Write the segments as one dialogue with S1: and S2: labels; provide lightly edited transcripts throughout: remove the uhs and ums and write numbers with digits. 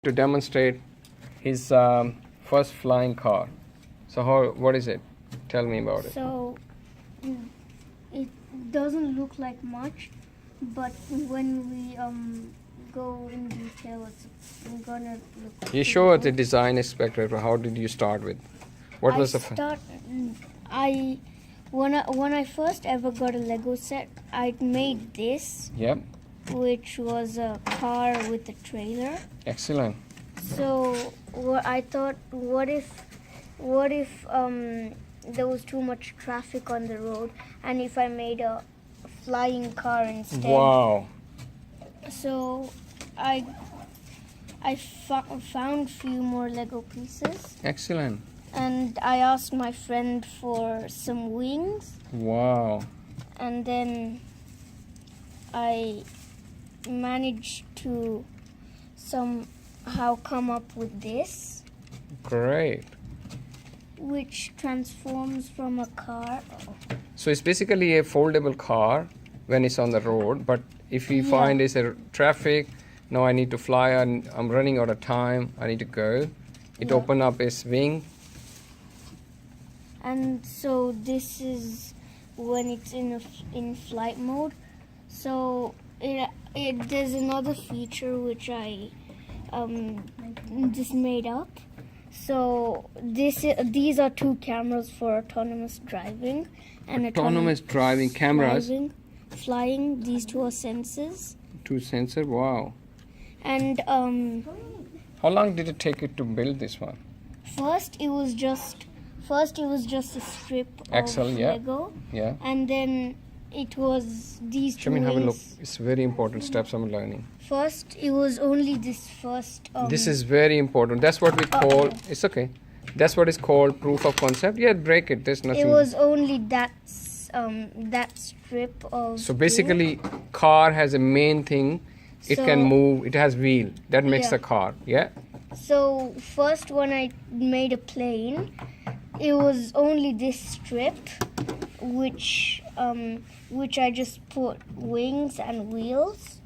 S1: to demonstrate his first flying car. So what is it? Tell me about it.
S2: So it doesn't look like much, but when we go in detail, it's gonna look.
S1: You show us the design aspect. How did you start with? What was the?
S2: When I first ever got a Lego set, I made this.
S1: Yep.
S2: Which was a car with a trailer.
S1: Excellent.
S2: So I thought, what if there was too much traffic on the road, and if I made a flying car instead?
S1: Wow.
S2: So I found few more Lego pieces.
S1: Excellent.
S2: And I asked my friend for some wings.
S1: Wow.
S2: And then I managed to somehow come up with this.
S1: Great.
S2: Which transforms from a car.
S1: So it's basically a foldable car when it's on the road, but if we find it's a traffic, no, I need to fly and I'm running out of time, I need to go. It open up its wing.
S2: And so this is when it's in flight mode. So there's another feature which I just made up. So these are two cameras for autonomous driving and
S1: autonomous driving cameras.
S2: Flying. These two are sensors.
S1: Two sensors. Wow.
S2: And
S1: how long did it take you to build this one?
S2: First, it was just a strip of Lego.
S1: Yeah.
S2: And then it was these two
S1: wings. Have a look. It's very important steps I'm learning.
S2: First, it was only this first.
S1: This is very important. That's what we call. It's okay. That's what is called proof of concept. Yeah, break it. There's nothing.
S2: It was only that strip of.
S1: So basically, car has a main thing. It can move. It has wheel. That makes a car. Yeah.
S2: So first, when I made a plane, it was only this strip, which I just put wings and wheels,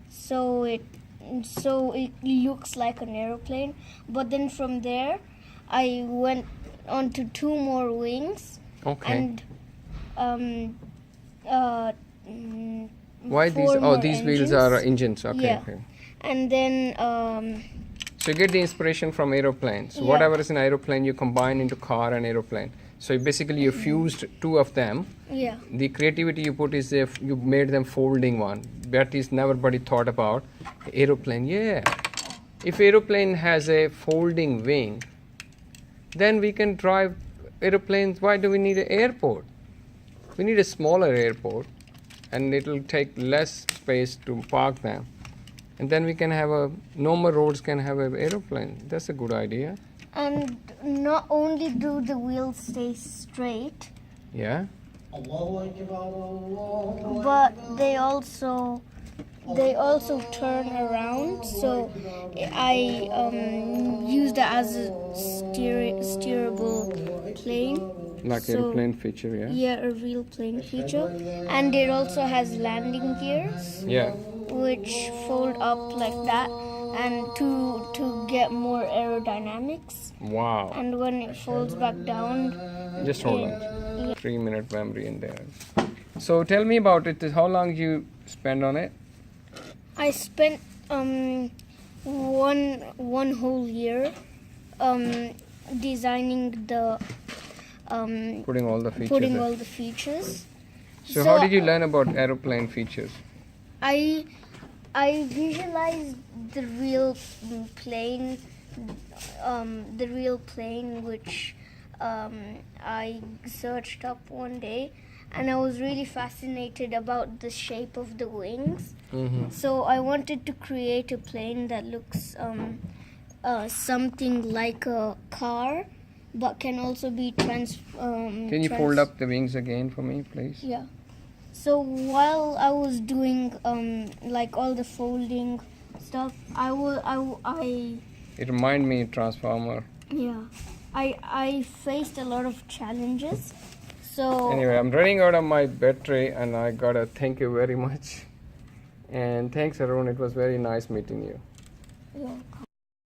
S2: so it looks like an aeroplane. But then from there, I went on to two more wings.
S1: Okay.
S2: And
S1: why these? Oh, these wheels are engines. Okay.
S2: Yeah.
S1: Okay.
S2: And then.
S1: So you get the inspiration from aeroplanes. So whatever is an aeroplane, you combine into car and aeroplane. So basically you fused two of them.
S2: Yeah.
S1: The creativity you put is if you made them folding one. That is nobody thought about. Aeroplane, yeah. If aeroplane has a folding wing, then we can drive aeroplanes. Why do we need an airport? We need a smaller airport, and it will take less space to park them. And then we can have normal roads can have an aeroplane. That's a good idea.
S2: And not only do the wheels stay straight.
S1: Yeah.
S2: But they also turn around. So I used it as a steerable plane.
S1: Like airplane feature, yeah.
S2: Yeah, a real plane feature. And it also has landing gears.
S1: Yeah.
S2: Which fold up like that, and to get more aerodynamics.
S1: Wow.
S2: And when it folds back down,
S1: just hold on. 3-minute memory in there. So tell me about it. How long you spend on it?
S2: I spent one whole year designing the
S1: putting all the
S2: features.
S1: So how did you learn about aeroplane features?
S2: I visualized the real plane, which I searched up one day, and I was really fascinated about the shape of the wings.
S1: Mm-hmm.
S2: So I wanted to create a plane that looks something like a car, but can also be
S1: Can you fold up the wings again for me, please?
S2: Yeah. So while I was doing like all the folding stuff,
S1: It reminded me of Transformer.
S2: Yeah, I faced a lot of challenges. So
S1: anyway, I'm running out of my battery, and I gotta thank you very much. And thanks, Arun. It was very nice meeting you.
S2: Yeah.